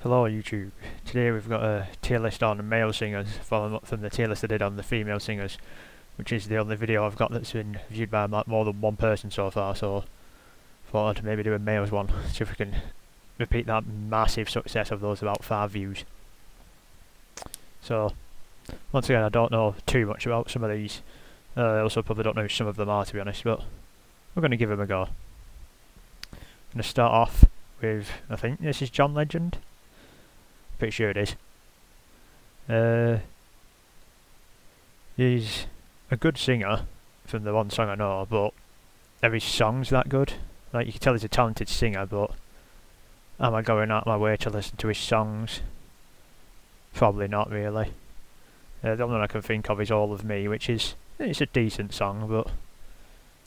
Hello YouTube. Today we've got a tier list on male singers following up from the tier list I did on the female singers, which is the only video I've got that's been viewed by more than one person so far, so thought I'd maybe do a males one, see if we can repeat that massive success of those about 5 views. So, once again I don't know too much about some of these, I also probably don't know who some of them are to be honest, but we're going to give them a go. I'm going to start off with, I think this is John Legend. Pretty sure it is. He's a good singer from the one song I know, but are his songs that good? Like, you can tell he's a talented singer, but am I going out my way to listen to his songs? Probably not really. The only one I can think of is All of Me, which is, it's a decent song, but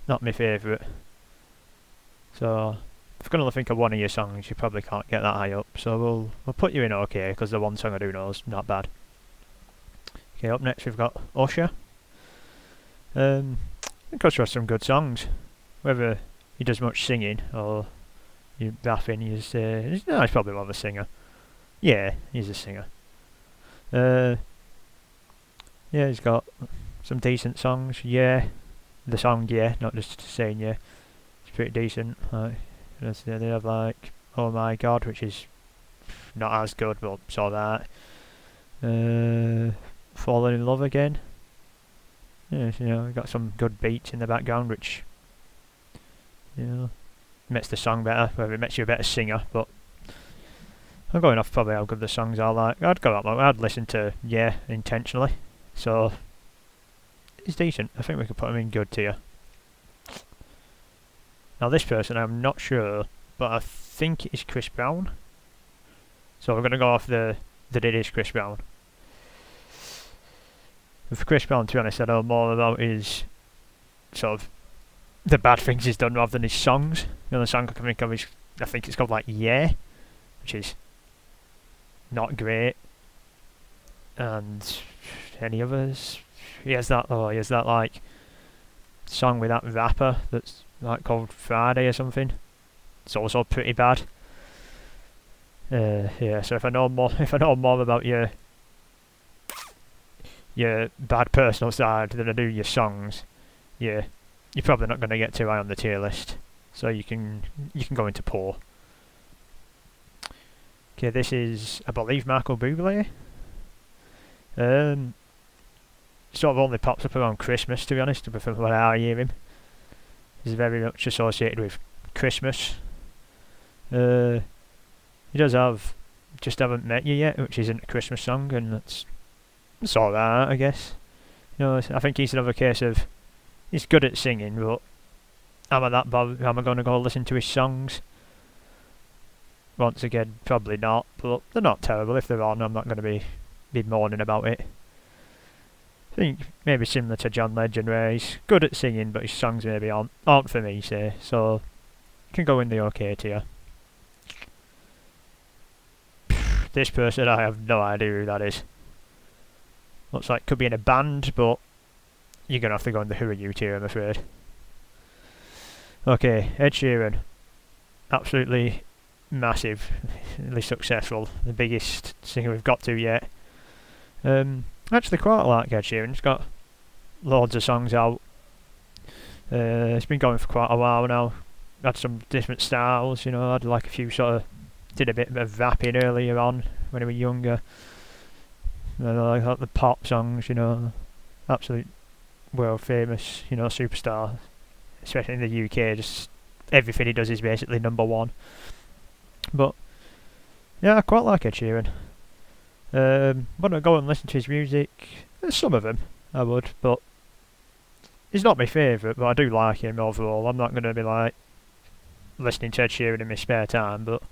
not my favourite. So if you're going to think of one of your songs, you probably can't get that high up, so we'll put you in okay, because the one song I do know is not bad. Okay, up next we've got Usher. I think Usher has some good songs. Whether he does much singing or you rapping, he's probably more of a singer. Yeah, he's a singer. Yeah, he's got some decent songs. Yeah, the song Yeah, not just saying yeah. It's pretty decent. They have like Oh My God, which is not as good, but saw that. Falling in Love Again. Yeah, got some good beats in the background, which makes the song better. Whether it makes you a better singer, but I'm going off probably how good the songs are. Like I'd listen to Yeah intentionally, so it's decent. I think we could put him in good tier. Now this person I'm not sure, but I think it is Chris Brown. So we're going to go off that it is Chris Brown. And for Chris Brown, to be honest, I know more about his sort of the bad things he's done rather than his songs. The only song I can think of is, I think it's called like Yeah, which is not great. And any others? He has that like song with that rapper that's like called Friday or something. It's also pretty bad. Yeah, so if I know more about your bad personal side than I do your songs, yeah, you're probably not going to get too high on the tier list. So you can go into poor. Okay, this is, I believe, Michael Bublé. Sort of only pops up around Christmas, to be honest, from when I hear him. He's very much associated with Christmas. He does have Just Haven't Met You Yet, which isn't a Christmas song, and that's alright, I guess. I think he's another case of, he's good at singing, but am I that bothered? Am I going to go listen to his songs? Once again, probably not, but they're not terrible. If they're on, I'm not going to be moaning about it. I think maybe similar to John Legend, where he's good at singing, but his songs maybe aren't for me, say. So, can go in the okay tier. This person, I have no idea who that is. Looks like could be in a band, but you're going to have to go in the Who Are You tier, I'm afraid. Okay, Ed Sheeran. Absolutely massively successful. The biggest singer we've got to yet. Actually quite like Ed Sheeran. He's got loads of songs out. It's been going for quite a while now. Had some different styles, had like a few did a bit of rapping earlier on when he was younger. Like the pop songs, absolute world famous, superstar. Especially in the UK, just everything he does is basically number one. But yeah, I quite like Ed Sheeran. Would I go and listen to his music? Some of them I would, but he's not my favourite, but I do like him overall. I'm not going to be like listening to Ed Sheeran in my spare time, but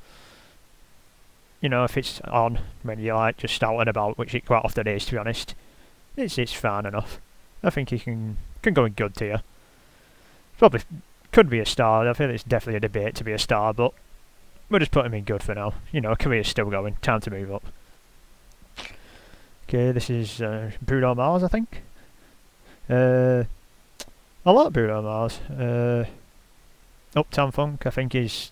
if it's on when you're like just out and about, which it quite often is, to be honest, it's fine enough. I think he can go in good tier. Probably could be a star. I feel it's definitely a debate to be a star, but we'll just put him in good for now. Career's still going. Time to move up. Okay, this is Bruno Mars, I think. I like Bruno Mars. Uptown Funk, I think, is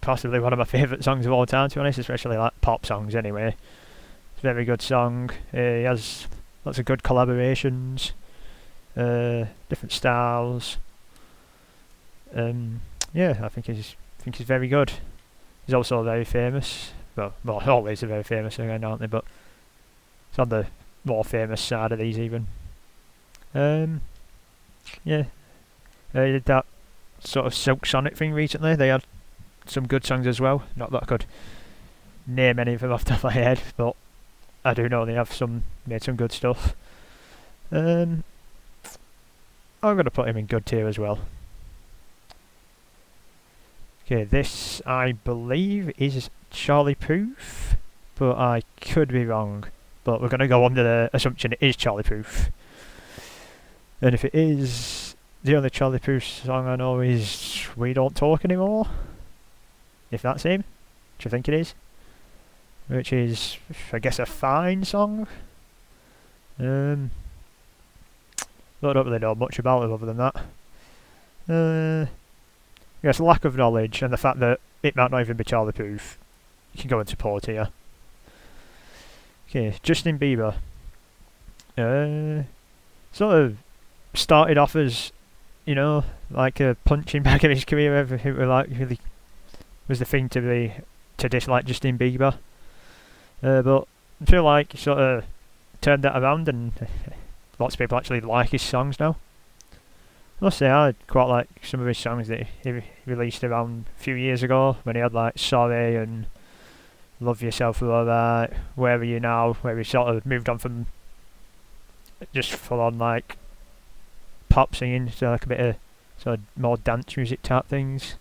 possibly one of my favourite songs of all time, to be honest, especially like pop songs anyway. It's a very good song. He has lots of good collaborations, different styles. Yeah, I think he's very good. He's also very famous. Well, always very famous again, aren't they? But it's on the more famous side of these even. Yeah, they did that sort of Silk Sonic thing recently. They had some good songs as well. Not that I could name any of them off the top of my head, but I do know they have made some good stuff. I'm going to put him in good tier as well. Okay, this I believe is Charlie Puth, but I could be wrong. But we're going to go under the assumption it is Charlie Puth. And if it is, the only Charlie Puth song I know is We Don't Talk Anymore. If that's him, which I think it is. Which is, I guess, a fine song. But I don't really know much about it other than that. Yes, lack of knowledge and the fact that it might not even be Charlie Puth. You can go into poor tier. Okay, Justin Bieber. Sort of started off as, like a punching bag in his career. Everything really was the thing to dislike Justin Bieber. But I feel like he sort of turned that around, and lots of people actually like his songs now. I must say, I quite like some of his songs that he released around a few years ago, when he had like Sorry and Love Yourself We're Alright, Where Are You Now, where he sort of moved on from just full on like pop singing to like a bit of sort of more dance music type things.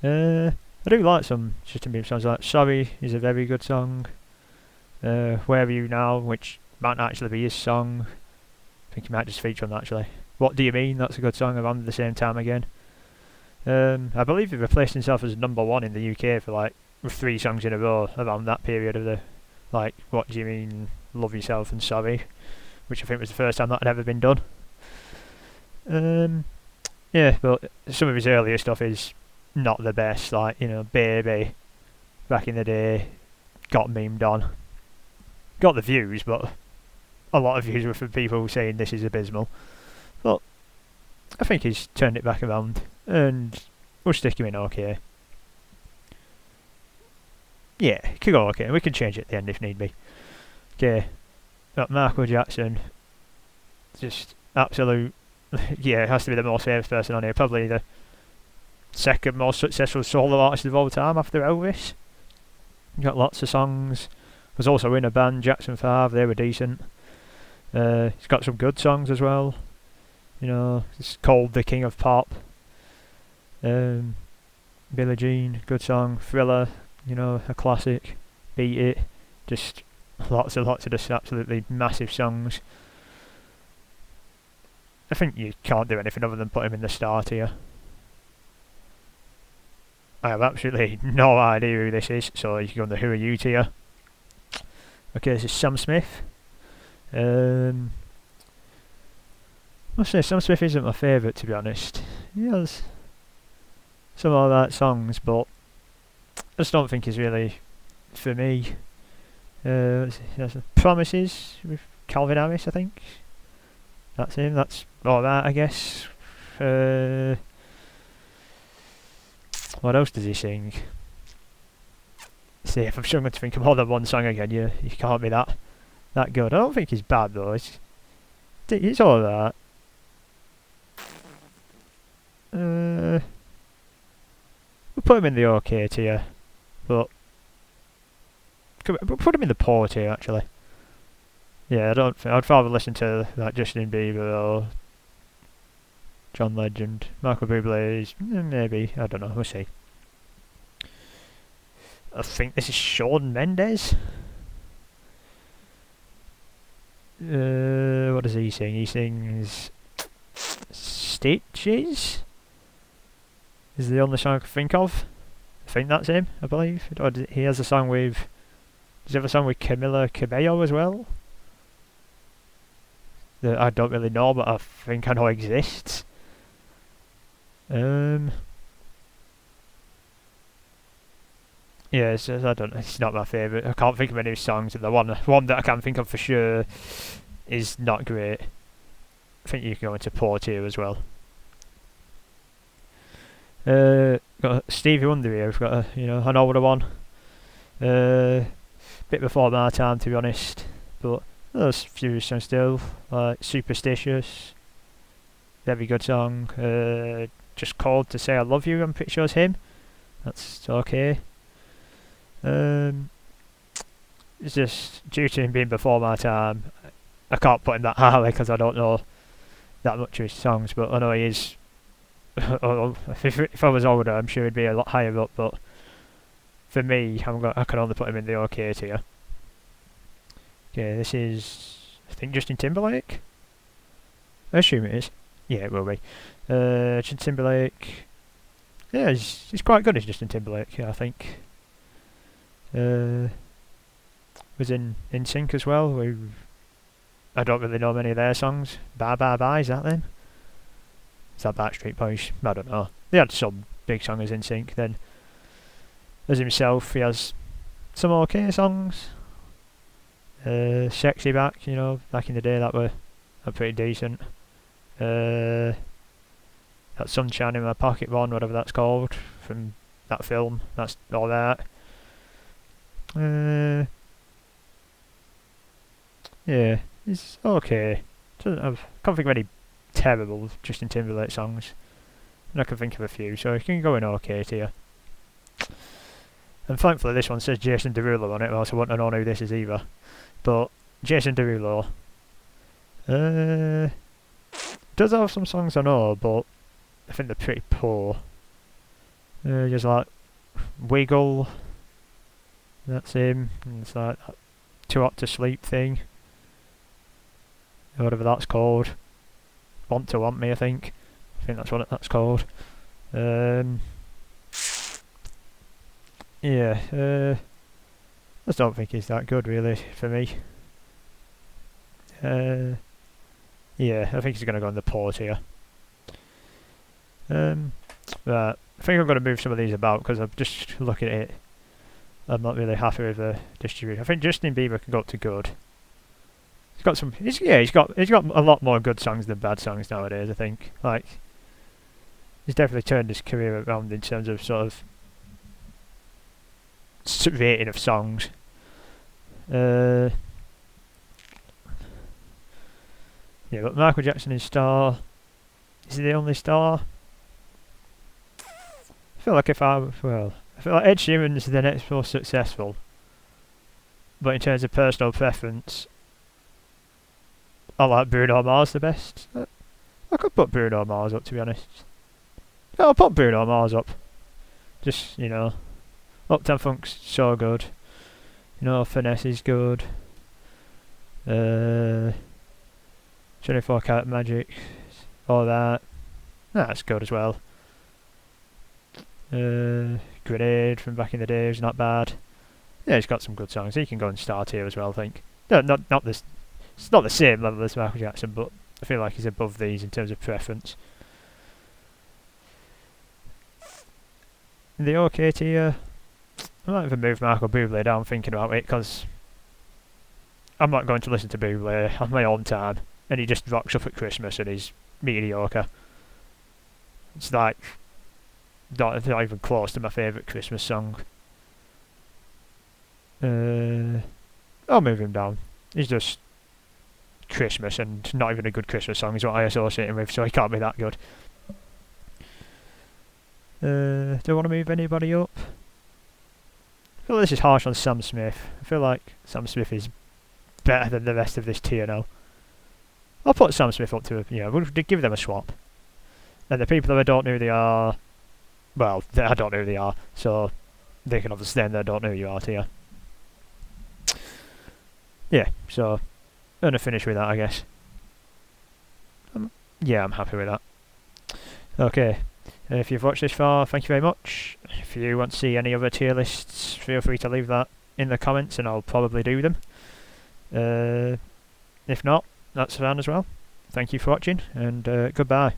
I do like some Justin Bieber songs, like Sorry is a very good song. Where Are You Now, which might not actually be his song. I think he might just feature on that actually. What Do You Mean? That's a good song around the same time again. I believe he replaced himself as number one in the UK for like 3 songs in a row around that period of the like What Do You Mean, Love Yourself and Sorry, which I think was the first time that had ever been done. Yeah, but some of his earlier stuff is not the best, like, Baby, back in the day, got memed on. Got the views, but a lot of views were from people saying this is abysmal. But I think he's turned it back around, and we'll stick him in okay. Yeah, it could go okay. We can change it at the end if need be. Okay, got Michael Jackson. Just absolute. Yeah, it has to be the most famous person on here. Probably the second most successful solo artist of all time after Elvis. Got lots of songs. Was also in a band, Jackson 5. They were decent. He's got some good songs as well. It's called The King of Pop. Billie Jean, good song. Thriller, a classic. Beat It. Just lots of just absolutely massive songs. I think you can't do anything other than put him in the start here. I have absolutely no idea who this is, so you can go on the Who Are You tier. Okay, this is Sam Smith. I must say, Sam Smith isn't my favourite, to be honest. He has some alright songs, but I just don't think he's really for me. Promises with Calvin Harris, I think. That's him, that's alright, I guess. What else does he sing? See, if I'm struggling to think of more than one song again, you can't be that good. I don't think he's bad though. It's alright. We'll put him in the okay tier, but we'll put him in the poor tier actually. Yeah, I'd rather listen to like Justin Bieber or John Legend, Michael Bublé, maybe, I don't know, we'll see. I think this is Shawn Mendes. What does he sing? He sings Stitches? Is the only song I can think of. I think that's him, I believe. Or he has a song with... Does he have a song with Camila Cabello as well? That I don't really know, but I think I know exists. Yeah, I don't. It's not my favourite. I can't think of any songs. And the one that I can think of for sure is not great. I think you can go into poor tier as well. Got Stevie Wonder here. We've got an older one. Bit before my time, to be honest. But there's a few songs still, like Superstitious. Very good song. Just Called to Say I Love You. I'm pretty sure it's him. That's okay. It's just due to him being before my time. I can't put him that highly because I don't know that much of his songs, but I know he is. If I was older, I'm sure he'd be a lot higher up. But for me, I can only put him in the okay tier. Okay, this is, I think, Justin Timberlake. I assume it is. Yeah, it will be. Justin Timberlake. Yeah, he's quite good as Justin Timberlake. Yeah, I think. Was in NSYNC as well. I don't really know many of their songs. Bye Bye Bye, is that them? Is that Backstreet Boys? I don't know. They had some big songs in NSYNC. Then, as himself, he has some okay songs. Sexy Back, back in the day, that were pretty decent. That Sunshine in My Pocket one, whatever that's called, from that film. That's all that. Yeah, it's okay. I can't think of any terrible Justin Timberlake songs. And I can think of a few, so you can go in okay tier. And thankfully this one says Jason Derulo on it, else I wouldn't have known who this is either. But Jason Derulo does have some songs I know, but I think they're pretty poor. Just like Wiggle, that's him, and it's like that Too Hot to Sleep thing, whatever that's called. Want to Want Me, I think that's what that's called. Yeah, I just don't think he's that good really for me. Yeah, I think he's going to go in the poor tier. Right, I think I'm going to move some of these about because I'm just looking at it. I'm not really happy with the distribution. I think Justin Bieber can go up to good. He's got some. He's got a lot more good songs than bad songs nowadays. I think he's definitely turned his career around in terms of sort of rating of songs. Yeah, but Michael Jackson is star. Is he the only star? I feel like Ed Sheeran is the next most successful. But in terms of personal preference, I like Bruno Mars the best. I could put Bruno Mars up, to be honest. Yeah, I'll put Bruno Mars up. Just, Uptown Funk's so good. Finesse is good. 24 Karat Magic, all that. That's good as well. Grenade from back in the day is not bad. Yeah, he's got some good songs. He can go and start here as well, I think. No, not this. It's not the same level as Michael Jackson, but I feel like he's above these in terms of preference. In the OK tier, I might even move Michael Bublé down thinking about it, because I'm not going to listen to Bublé on my own time, and he just rocks up at Christmas and he's mediocre. It's like not even close to my favourite Christmas song. I'll move him down. He's just Christmas, and not even a good Christmas song is what I associate him with, so he can't be that good. Do I want to move anybody up? I feel like this is harsh on Sam Smith. I feel like Sam Smith is better than the rest of this tier now. I'll put Sam Smith up to we'll give them a swap. And the people that I don't know who they are, well, I don't know who they are, so they can obviously stay in there, don't know who you are tier. Yeah, so I'm going to finish with that, I guess. Yeah, I'm happy with that. Okay, if you've watched this far, thank you very much. If you want to see any other tier lists, feel free to leave that in the comments and I'll probably do them. If not, that's fine as well. Thank you for watching, and goodbye.